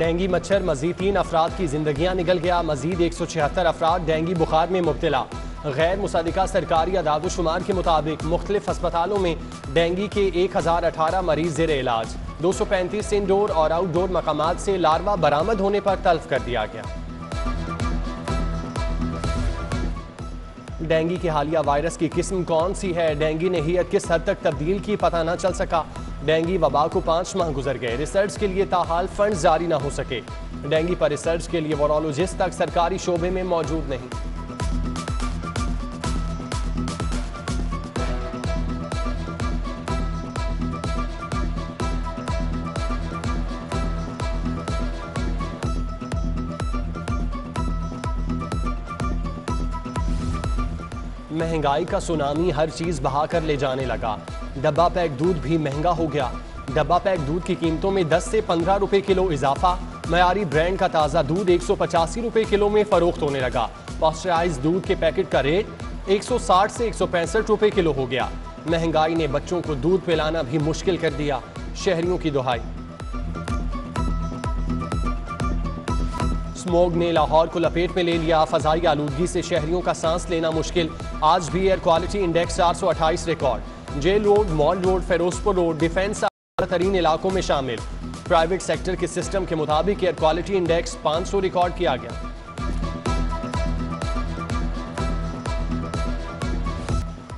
Dinghy मच्छर मजीद 3 अफराद की जिंदगियां निकल गया। मजीद 176 अफराद डेंगी बुखार में मुब्तला। गैर मुसद्दिका सरकारी अदाद-ओ-शुमार के मुताबिक मुख्तलिफ अस्पतालों में डेंगी के 1018 मरीज ज़ेर इलाज। 235 इंडोर और आउटडोर मकामात से लार्वा बरामद होने पर तल्फ कर दिया गया। डेंगी के हालिया वायरस की किस्म कौन सी है, डेंगी ने हियत किस हद तक तब्दील की, पता न चल सका। डेंगी वबा को 5 माह गुजर गए, रिसर्च के लिए ताहाल फंड जारी न हो सके। डेंगी पर रिसर्च के लिए वायरोलॉजिस्ट तक सरकारी शोबे में मौजूद नहीं। महंगाई का सुनामी हर चीज बहा कर ले जाने लगा। डब्बा पैक दूध भी महंगा हो गया। डब्बा पैक दूध की कीमतों में 10 से 15 रुपए किलो इजाफा। मयारी ब्रांड का ताज़ा दूध 185 रुपए किलो में फरोख्त होने लगा। पास्चराइज्ड दूध के पैकेट का रेट 160 से 165 रुपए किलो हो गया। महंगाई ने बच्चों को दूध पिलाना भी मुश्किल कर दिया। शहरियों की दुहाई। स्मोग ने लाहौर को लपेट में ले लिया। फजाई आलूदगी से शहरियों का सांस लेना मुश्किल। आज भी एयर क्वालिटी इंडेक्स 428 रिकॉर्ड। Jail road, mall road, Ferozepur road defence तरीन इलाकों में शामिल। प्राइवेट सेक्टर के सिस्टम के मुताबिक एयर क्वालिटी इंडेक्स 500 रिकॉर्ड किया गया।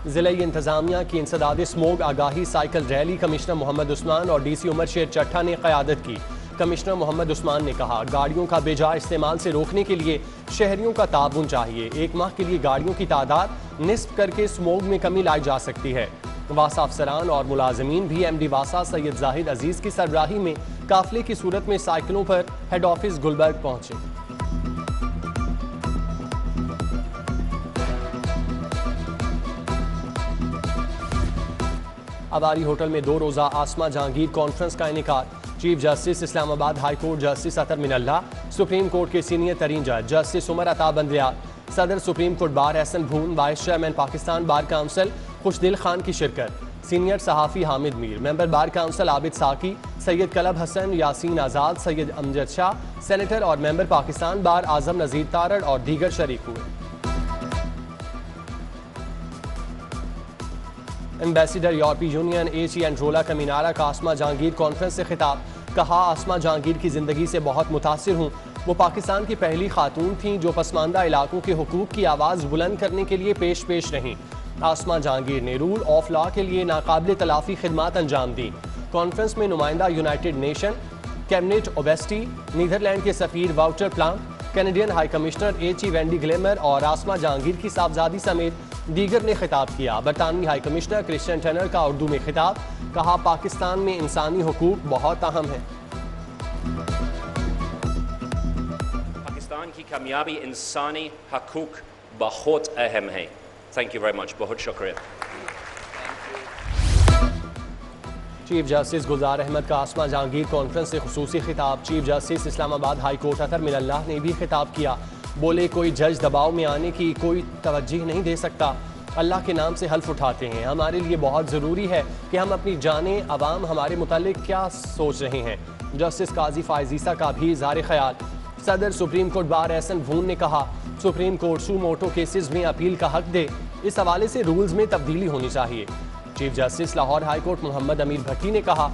जिला इंतजामिया की इंसदाद स्मोग आगाही cycle rally commissioner Mohammad Usman और डीसी उमर शेर चट्टा ने क़यादत की। कमिश्नर मोहम्मद उस्मान ने कहा, गाड़ियों का बेजा इस्तेमाल से रोकने के लिए शहरियों का ताबुन चाहिए। 1 माह के लिए गाड़ियों की तादाद निस्फ करके स्मोग में कमी लाई जा सकती है। वासा अफसरान और मुलाजमीन भी MD वासा सैयद जाहिद अजीज की सरबराही में काफिले की सूरत में साइकिलों पर हेड ऑफिस गुलबर्ग पहुंचे। अबारी होटल में 2 रोजा आसमा जहांगीर कॉन्फ्रेंस का इनेकाद। Chief justice Islamabad high court justice Athar Minallah, supreme court के सीनियर तरीन जज जस्टिस उमर अता बंदयाल, सदर supreme court bar Ahsan Bhoon, vice chairman Pakistan bar council Khushdil Khan की शिरकत। सीनियर सहाफ़ी Hamid Mir, member bar council Abid Saqi, Syed Kalb Hasan, Yasin Azad, Syed Amjad Shah, senator और मेंबर पाकिस्तान बार आजम नज़ीर तारड़ और दीगर शरीक हुए। एम्बेसडर यूरोपीय यूनियन AC एंड्रोला का मीनारा का आसमा जहांगीर कॉन्फ्रेंस से खिताब। कहा, आसमा जहांगीर की जिंदगी से बहुत मुतासिर हूँ। वो पाकिस्तान की पहली खातून थीं जो पसमानदा इलाकों के हुकूक की आवाज़ बुलंद करने के लिए पेश रहीं। आसमा जहांगीर ने रूल ऑफ लॉ के लिए नाकाबिल तलाफी खिदमात अंजाम दी। कॉन्फ्रेंस में नुमाइंदा यूनाइटेड नेशन, कैबिनेट ओबेस्टी, नीदरलैंड के सफीर Wouter Plant, Canadian high commissioner HE Wendy Gilmour और आसमा जहांगीर की साहबजादी समेत दीगर ने खिताब किया। बरतानवी हाई कमिश्नर क्रिश्चियन टनर का उर्दू में खिताब। कहा, पाकिस्तान में इंसानी हुकूक बहुत अहम है। पाकिस्तान की कामयाबी इंसानी हकूक बहुत अहम है। थैंक यू वेरी मच, बहुत शुक्रिया। चीफ जस्टिस गुलजार अहमद का आसमा जहांगीर कॉन्फ्रेंस से खुसूसी खिताब। Chief justice Islamabad high court Athar Minallah ने भी खिताब किया। बोले, कोई जज दबाव में आने की कोई तवज्जो नहीं दे सकता। अल्लाह के नाम से हल्फ उठाते हैं। हमारे लिए बहुत ज़रूरी है कि हम अपनी जाने अवाम हमारे मुतालिक क्या सोच रहे हैं। जस्टिस काजी फायजीसा का भी इज़हार ख्याल। सदर सुप्रीम कोर्ट बार एहसन भून ने कहा, सुप्रीम कोर्ट सू मोटो केसेस में अपील का हक दे। इस हवाले से रूल्स में तब्दीली होनी चाहिए। Chief justice Lahore high court Mohammad Amir Bhatti ने कहा,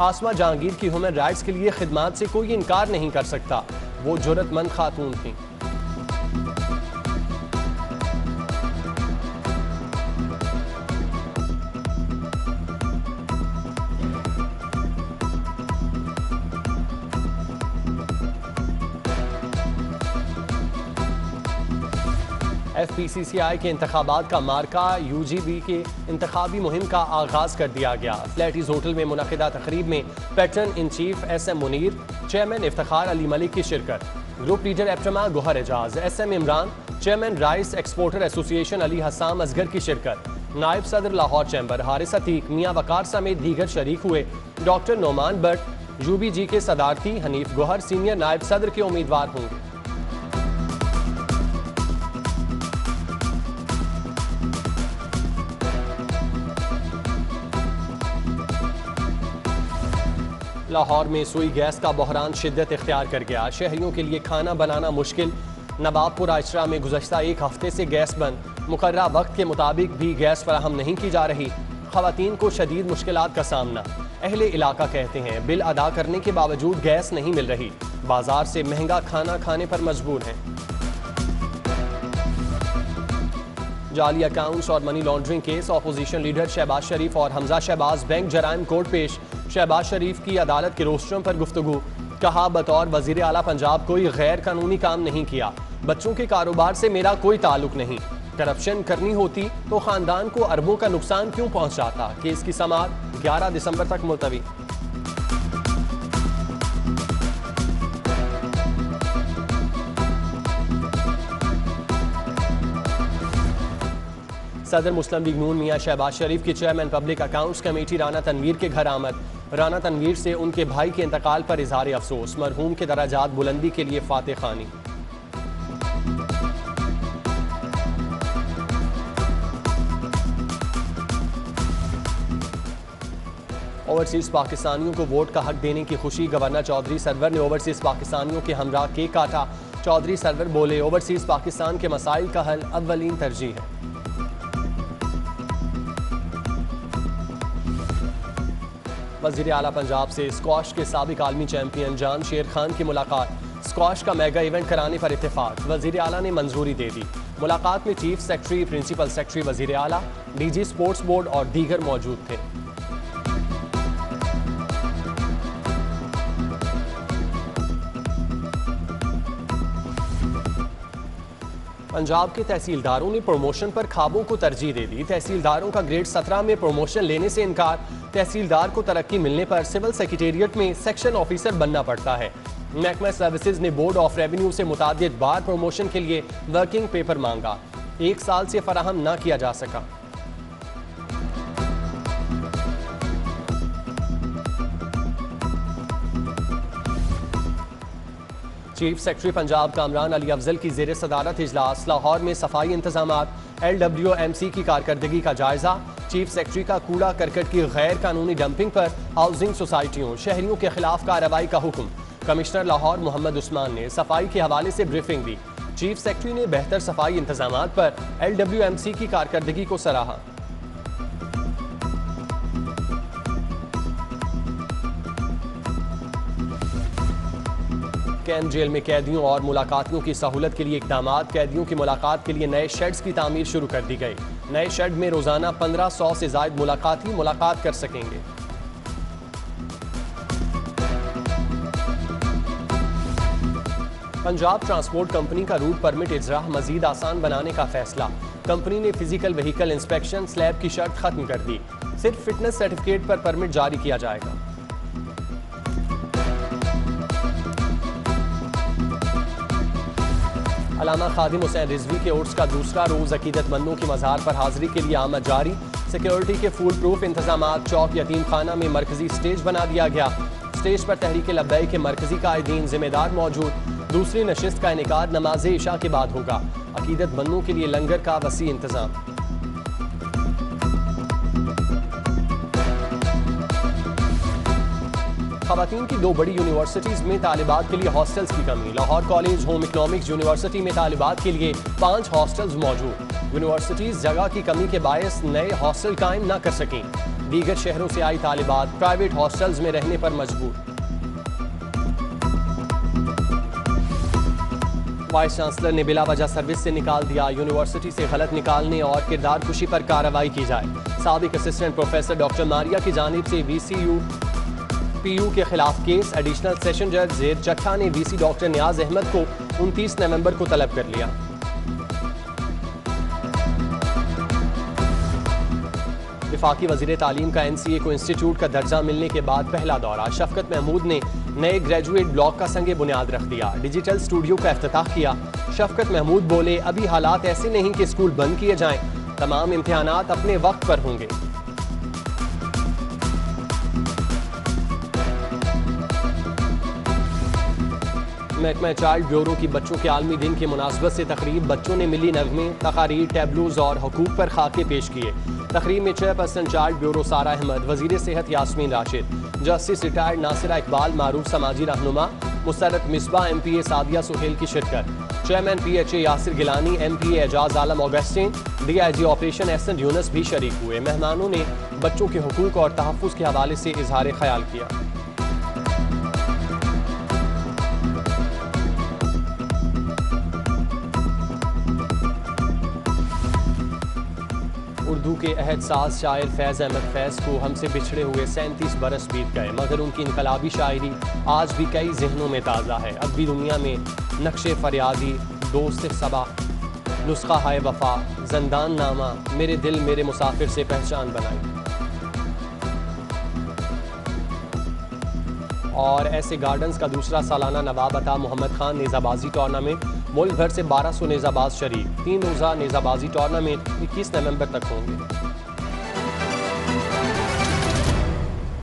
आसमा जहांगीर की ह्यूमन राइट्स के लिए खिदमात से कोई इनकार नहीं कर सकता। वो जुर्रतमंद खातून थी। FPCCI के इंतखाबात का मार्का। UGB के इंतखाबी मुहिम का आगाज कर दिया गया। फ्लैटीज होटल में मुनक़िदा तकरीब में patron in chief SM Munir, chairman Iftikhar Ali Malik की शिरकत। Group leader APTMA Gohar Ejaz, SM Imran, chairman rice exporter association Ali Hassam Asghar की शिरकत। नायब सदर लाहौर चैम्बर हारिस अतीक, मियाँ वकार समेत दीगर शरीक हुए। डॉक्टर नोमान बट, UBG के सदारती हनीफ गोहर सीनियर नायब सदर के उम्मीदवार होंगे। लाहौर में सुई गैस का बहरान शिद्दत इख्तियार कर गया। शहरियों के लिए खाना बनाना मुश्किल। नवाबपुर आइशरा में गुज़श्ता एक हफ्ते से गैस बंद। मुकर्ररा वक्त के मुताबिक भी गैस फराहम नहीं की जा रही। ख़वातीन को शदीद मुश्किलात का सामना। अहले इलाका कहते हैं बिल अदा करने के बावजूद गैस नहीं मिल रही। बाजार से महंगा खाना खाने पर मजबूर हैं। जाली अकाउंट्स और money laundering case. Opposition leader Shahbaz Sharif और हमजा शहबाज बैंक जराइम कोर्ट पेश। शहबाज शरीफ की अदालत के रोस्टरों पर गुफ्तगू। कहा बतौर वजीर आला पंजाब कोई गैर कानूनी काम नहीं किया। बच्चों के कारोबार से मेरा कोई ताल्लुक नहीं। करप्शन करनी होती तो खानदान को अरबों का नुकसान क्यों पहुंचाता। केस की समाअत 11 दिसंबर तक मुलतवी। सदर मुस्लिम लीग नून मियां शहबाज शरीफ की chairman public accounts committee Rana Tanveer के घर आमद। राना तनवीर से उनके भाई के इंतकाल पर इजहार अफसोस। मरहूम के दराजात बुलंदी के लिए फातह खानी। ओवरसीज पाकिस्तानियों को वोट का हक देने की खुशी। गवर्नर चौधरी सरवर ने ओवरसीज पाकिस्तानियों के हमरा केक काटा। चौधरी सरवर बोले ओवरसीज पाकिस्तान के मसाइल का हल अव्वलीन तरजीह है। वज़ीर आला पंजाब से स्क्वाश के साबिक आलमी चैंपियन जान शेर खान की मुलाकात। स्क्वाश का मेगा इवेंट कराने पर इत्तेफाक। वज़ीर आला ने मंजूरी दे दी। मुलाकात में चीफ सेक्रेटरी, प्रिंसिपल सेक्रेटरी वज़ीर आला, डीजी स्पोर्ट्स बोर्ड और दीगर मौजूद थे। पंजाब के तहसीलदारों ने प्रमोशन पर ख्वाबों को तरजीह दे दी। तहसीलदारों का ग्रेड 17 में प्रमोशन लेने से इनकार। तहसीलदार को तरक्की मिलने पर सिविल सेक्रेटेरिएट में सेक्शन ऑफिसर बनना पड़ता है। महकमा सर्विसेज ने बोर्ड ऑफ रेवेन्यू से मुतादिद बार प्रमोशन के लिए वर्किंग पेपर मांगा। 1 साल से फराहम न किया जा सका। चीफ सेक्रेटरी पंजाब कामरान अली अफजल की ज़ेर सदारत इजलास। लाहौर में सफाई इंतजामात। LWMC की कारकर्दगी का जायजा। चीफ सेक्रेटरी का कूड़ा करकट की गैर कानूनी डंपिंग पर हाउसिंग सोसाइटियों शहरियों के खिलाफ कार्रवाई का हुक्म। कमिश्नर लाहौर मोहम्मद उस्मान ने सफाई के हवाले से ब्रीफिंग दी। चीफ सेक्रेटरी ने बेहतर सफाई इंतजामात पर LWMC की कारकर्दगी को सराहा। कैंट जेल में कैदियों और मुलाकातियों की सहूलत के लिए इकदाम। कैदियों की मुलाकात के लिए नए शेड्स की तामीर शुरू कर दी गई। नए शेड में रोजाना 1500 से जायद मुलाकाती मुलाकात कर सकेंगे। पंजाब ट्रांसपोर्ट कंपनी का रूट परमिट इजरा मजीद आसान बनाने का फैसला। कंपनी ने फिजिकल व्हीकल इंस्पेक्शन स्लैब की शर्त खत्म कर दी। सिर्फ फिटनेस सर्टिफिकेट पर परमिट जारी किया जाएगा। अल्लामा खादिम हुसैन रिजवी के उर्स का दूसरा रोज अकीदतमंदों की मज़ार पर हाजिरी के लिए आमद जारी। सिक्योरिटी के फुल प्रूफ इंतजाम। चौक यतीम खाना में मरकजी स्टेज बना दिया गया। स्टेज पर तहरीक लब्बैक के मरकजी कायदीन जिम्मेदार मौजूद। दूसरी नशिस्त का इनेकाद नमाज इशा के बाद होगा। अकीदतमंदों के लिए लंगर का वसी इंतजाम। खवातीन की 2 बड़ी यूनिवर्सिटीज में तालिबात के लिए हॉस्टल्स की कमी। Lahore college home economics university में तालिबात के लिए 5 हॉस्टल्स मौजूद। यूनिवर्सिटीज जगह की कमी के बायस नए हॉस्टल कायम न कर सकें। दीगर शहरों से आई तालिबात प्राइवेट हॉस्टल्स में रहने पर मजबूर। वाइस चांसलर ने बिला वजह सर्विस से निकाल दिया। यूनिवर्सिटी से गलत निकालने और किरदार कुशी पर कार्रवाई की जाए। साबिक असिस्टेंट प्रोफेसर डॉक्टर मारिया की जानिब से VCU PU के खिलाफ केस। एडिशनल सेशन जज जेर चट्ठा ने VC डॉक्टर नियाज अहमद को 29 नवंबर को तलब कर लिया। वफाकी वजीर तालीम का NCA को इंस्टीट्यूट का दर्जा मिलने के बाद पहला दौरा। शफकत महमूद ने नए ग्रेजुएट ब्लॉक का संगे बुनियाद रख दिया। डिजिटल स्टूडियो का इफ्तिताह किया। शफकत महमूद बोले अभी हालात ऐसे नहीं कि स्कूल बंद किए जाएं। तमाम इम्तिहानात अपने वक्त पर होंगे। महकमा चाइल्ड ब्यूरो की बच्चों के आलमी दिन के मुनासबत से तकरीब। बच्चों ने मिली नगमे, तकारीर, टैबलूज और हुकूक पर खाके पेश किए। तकरीब में चेयरपर्सन चाइल्ड ब्यूरो सारा अहमद, वजीर सेहत यास्मीन राशिद, जस्टिस रिटायर्ड नासिरा इकबाल, मारूफ समाजी रहनुमा मुस्तरद मिसबा, MPA सादिया सुहेल की शिरकत। Chairman PHA Yasir Gilani, MPA Ejaz Alam Augustine, DIG operation Ahsan Younus भी शरीक हुए। मेहमानों ने बच्चों के हुकूक और तहफ़्फ़ुज़ के हवाले से इजहार ख्याल किया। उर्दू के अहद साज शायर फैज़ अहमद फैज़ को हमसे बिछड़े हुए 37 बरस बीत गए, मगर उनकी इनकलाबी शायरी आज भी कई जहनों में ताज़ा है। अब भी दुनिया में नक्शे फरियादी, दोस्त सबा, नुस्खा हाय वफा, ज़ंदान नामा, मेरे दिल मेरे मुसाफिर से पहचान बनाई। और ऐसे गार्डन्स का दूसरा सालाना नवाब अता मोहम्मद खान नेज़ाबाजी टूर्नामेंट, मुल्क भर से 1200 नेज़ाबाज शरीक। 3 रोज़ा नेज़ाबाजी टूर्नामेंट 21 नवंबर तक होंगे।